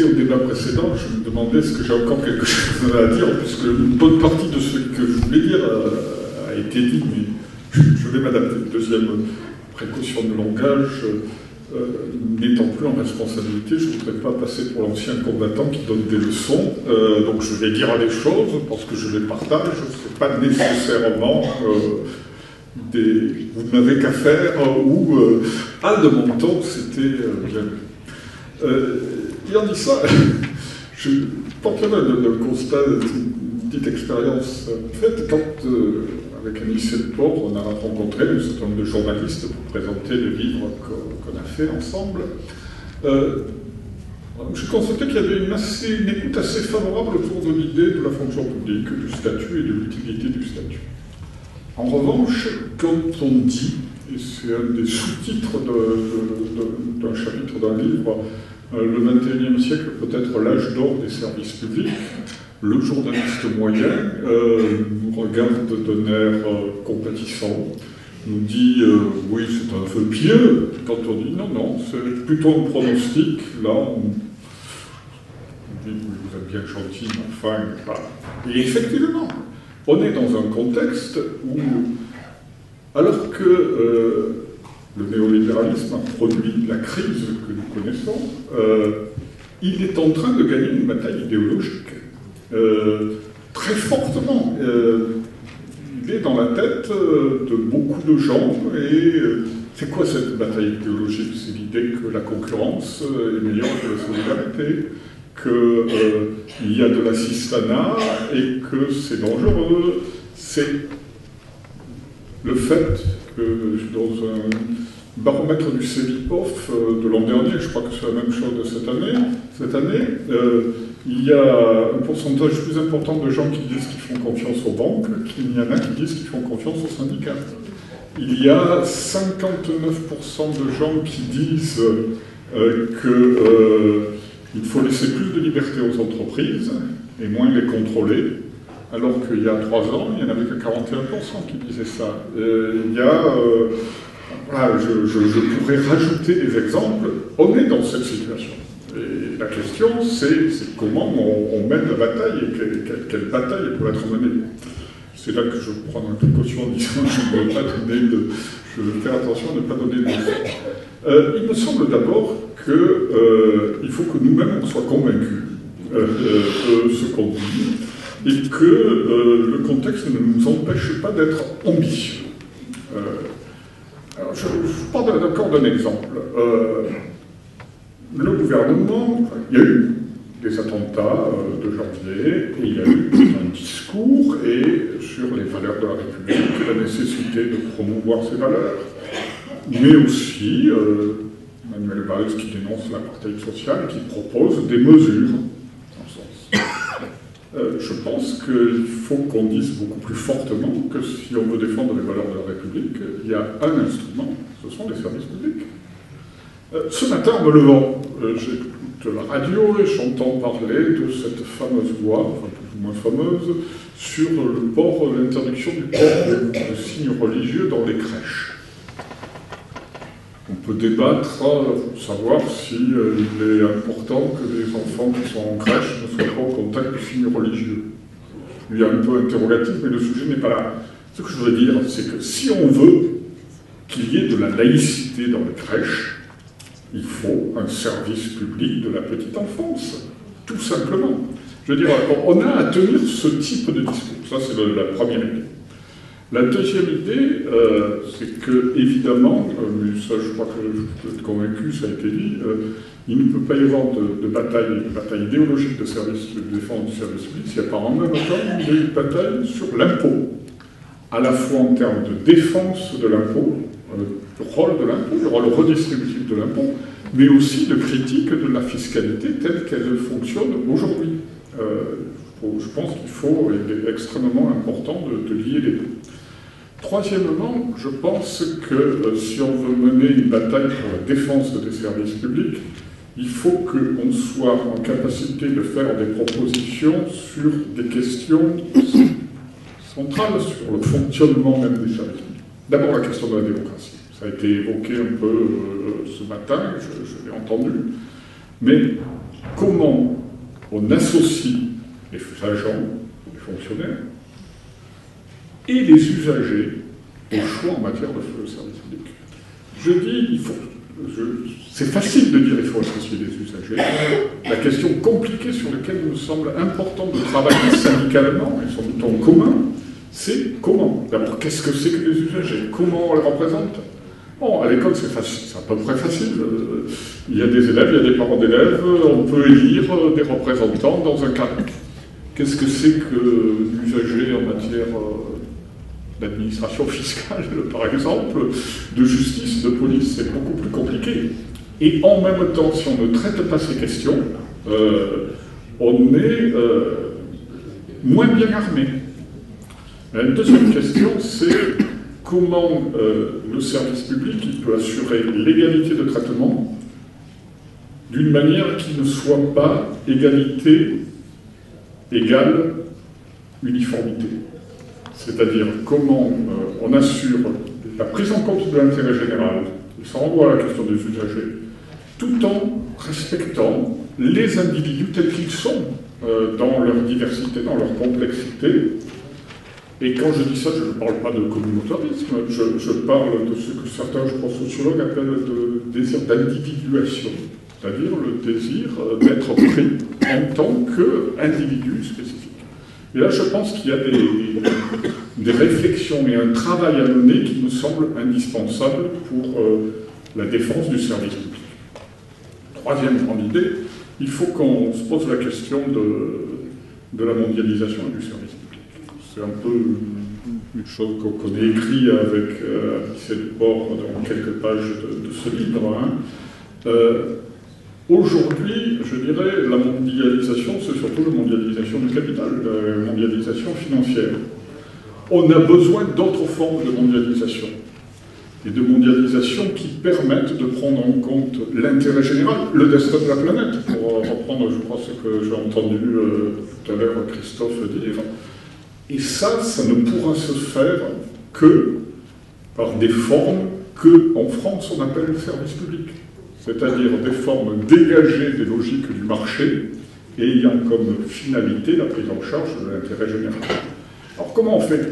assisté au débat précédent, je me demandais est-ce que j'ai encore quelque chose à dire, puisque une bonne partie de ce que je voulais dire a été dit, mais je vais m'adapter. Deuxième précaution de langage, n'étant plus en responsabilité, je ne voudrais pas passer pour l'ancien combattant qui donne des leçons, donc je vais dire les choses parce que je les partage, ce n'est pas nécessairement vous n'avez qu'à faire ou de mon temps, c'était bien. Ayant dit ça, je porte le constat d'une petite expérience faite quand, avec un lycée de Port, on a rencontré un certain nombre de journalistes pour présenter le livre qu'on a fait ensemble. Je constatais qu'il y avait une écoute assez favorable autour de l'idée de la fonction publique, du statut et de l'utilité du statut. En revanche, quand on dit, et c'est un des sous-titres d'un chapitre d'un livre, le XXIe siècle peut être l'âge d'or des services publics, le journaliste moyen nous regarde d'un air compatissant, nous dit oui, c'est un peu pieux. Quand on dit non, non, c'est plutôt un pronostic, là, on dit oui, vous êtes bien gentil, mais enfin, pas. Et effectivement, on est dans un contexte où, alors que le néolibéralisme a produit la crise que nous connaissons, il est en train de gagner une bataille idéologique. Très fortement. Il est dans la tête de beaucoup de gens, et c'est quoi cette bataille idéologique? C'est l'idée que la concurrence est meilleure que la solidarité, qu'il y a de l'assistanat et que c'est dangereux. C'est le fait que dans un baromètre du CEVIPOF de l'an dernier, je crois que c'est la même chose de cette année, il y a un pourcentage plus important de gens qui disent qu'ils font confiance aux banques qu'il y en a qui disent qu'ils font confiance aux syndicats. Il y a 59% de gens qui disent qu'il faut laisser plus de liberté aux entreprises et moins les contrôler, alors qu'il y a 3 ans, il n'y en avait que 41% qui disaient ça. Voilà, je pourrais rajouter des exemples. On est dans cette situation. Et la question, c'est comment on mène la bataille et quelle bataille peut être menée. C'est là que je prends une précaution en disant je ne veux pas donner je veux faire attention à ne pas donner de leçons. Il me semble d'abord qu'il faut que nous-mêmes on soit convaincus de ce qu'on dit et que le contexte ne nous empêche pas d'être ambitieux. Alors je parle encore d'un exemple. Le gouvernement, il y a eu des attentats de janvier, et il y a eu un discours sur les valeurs de la République, la nécessité de promouvoir ces valeurs, mais aussi Manuel Valls qui dénonce l'apartheid social, qui propose des mesures en ce sens. Je pense qu'il faut qu'on dise beaucoup plus fortement que si on veut défendre les valeurs de la République, il y a un instrument, ce sont les services publics. Ce matin, en me levant, j'écoute la radio et j'entends parler de cette fameuse loi, enfin plus ou moins fameuse, sur l'interdiction du port de signes religieux dans les crèches. On peut débattre pour savoir s'il est important que les enfants qui sont en crèche ne soient pas au contact de signes religieux. Il y a un peu interrogatif, mais le sujet n'est pas là. Ce que je voudrais dire, c'est que si on veut qu'il y ait de la laïcité dans les crèches, il faut un service public de la petite enfance, tout simplement. Je veux dire, on a à tenir ce type de discours. Ça, c'est la première idée. La deuxième idée, c'est que, évidemment, mais ça, je crois que je peux être convaincu, ça a été dit, il ne peut pas y avoir de bataille idéologique de défense du service public s'il n'y a pas en même temps une bataille sur l'impôt, à la fois en termes de défense de l'impôt, le rôle de l'impôt, le rôle redistributif de l'impôt, mais aussi de critique de la fiscalité telle qu'elle fonctionne aujourd'hui. Je pense il est extrêmement important de lier les deux. Troisièmement, je pense que si on veut mener une bataille pour la défense des services publics, il faut qu'on soit en capacité de faire des propositions sur des questions centrales, sur le fonctionnement même des services publics. D'abord la question de la démocratie. Ça a été évoqué un peu ce matin, je l'ai entendu, mais comment on associe les agents, les fonctionnaires, et les usagers au choix en matière de service public. Je dis, c'est facile de dire qu'il faut associer les usagers. La question compliquée sur laquelle il me semble important de travailler syndicalement, et sans doute en commun, c'est comment. D'abord, qu'est-ce que c'est que les usagers? Comment on les représente? Bon, à l'école, c'est facile, c'est à peu près facile. Il y a des élèves, il y a des parents d'élèves, on peut élire des représentants dans un cadre. Qu'est-ce que c'est que l'usager en matière d'administration fiscale, par exemple, de justice, de police? C'est beaucoup plus compliqué. Et en même temps, si on ne traite pas ces questions, on est moins bien armé. Une deuxième question, c'est comment le service public il peut assurer l'égalité de traitement d'une manière qui ne soit pas égalité égale uniformité. C'est-à-dire comment on assure la prise en compte de l'intérêt général, et ça renvoie à la question des usagers, tout en respectant les individus tels qu'ils sont, dans leur diversité, dans leur complexité. Et quand je dis ça, je ne parle pas de communautarisme, je parle de ce que certains, je pense, sociologues appellent le désir d'individuation, c'est-à-dire le désir d'être pris en tant qu'individu spécifique. Et là, je pense qu'il y a des réflexions et un travail à mener qui me semblent indispensables pour la défense du service public. Troisième grande idée, il faut qu'on se pose la question de la mondialisation du service public. C'est un peu une chose qu'on ait écrit avec Abyssé de Port dans quelques pages de ce livre. Hein. Aujourd'hui, je dirais, la mondialisation, c'est surtout la mondialisation du capital, la mondialisation financière. On a besoin d'autres formes de mondialisation, et de mondialisation qui permettent de prendre en compte l'intérêt général, le destin de la planète, pour reprendre, je crois, ce que j'ai entendu tout à l'heure Christophe dire. Et ça ne pourra se faire que par des formes qu'en France on appelle le service public. C'est-à-dire des formes dégagées des logiques du marché et ayant comme finalité la prise en charge de l'intérêt général. Alors comment on fait?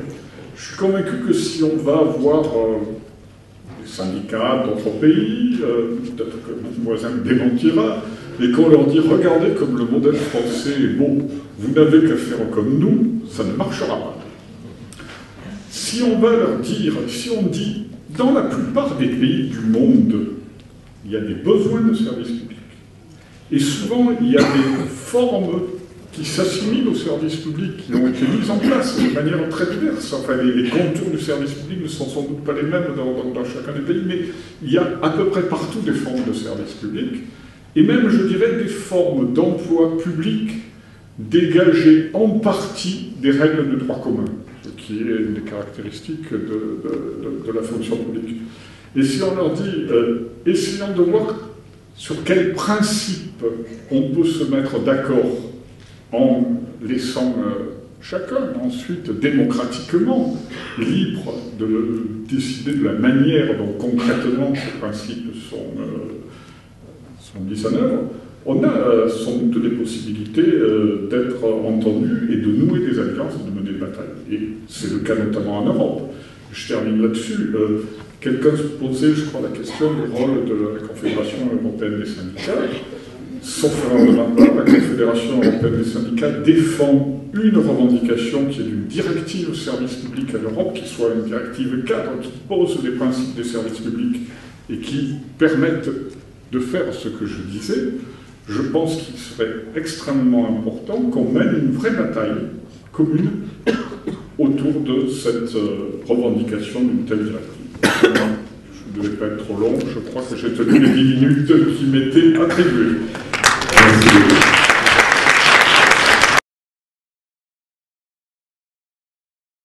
Je suis convaincu que si on va avoir des syndicats d'autres pays, peut-être que mon voisin me démentira, et qu'on leur dit « Regardez comme le modèle français est beau, vous n'avez qu'à faire comme nous », ça ne marchera pas. Si on va leur dire, si on dit « Dans la plupart des pays du monde, il y a des besoins de services publics. Et souvent, il y a des formes qui s'assimilent au service public, qui ont été mises en place de manière très diverse. Enfin, les contours du service public ne sont sans doute pas les mêmes dans chacun des pays, mais il y a à peu près partout des formes de service public, et même, je dirais, des formes d'emploi public dégagées en partie des règles de droit commun, ce qui est une des caractéristiques de la fonction publique. Et si on leur dit, essayons de voir sur quels principes on peut se mettre d'accord en laissant chacun ensuite démocratiquement libre de décider de la manière dont concrètement ces principes sont mis en œuvre, on a sans doute des possibilités d'être entendus et de nouer des alliances et de mener des batailles. Et c'est le cas notamment en Europe. Je termine là-dessus. Quelqu'un se posait, je crois, la question du rôle de la Confédération européenne des syndicats. Sauf erreur de ma part, la Confédération européenne des syndicats défend une revendication qui est d'une directive au service public à l'Europe, qui soit une directive cadre, qui pose les principes des services publics et qui permette de faire ce que je disais. Je pense qu'il serait extrêmement important qu'on mène une vraie bataille commune autour de cette revendication d'une telle directive. Je ne devais pas être trop long, je crois que j'ai tenu les 10 minutes qui m'étaient attribuées.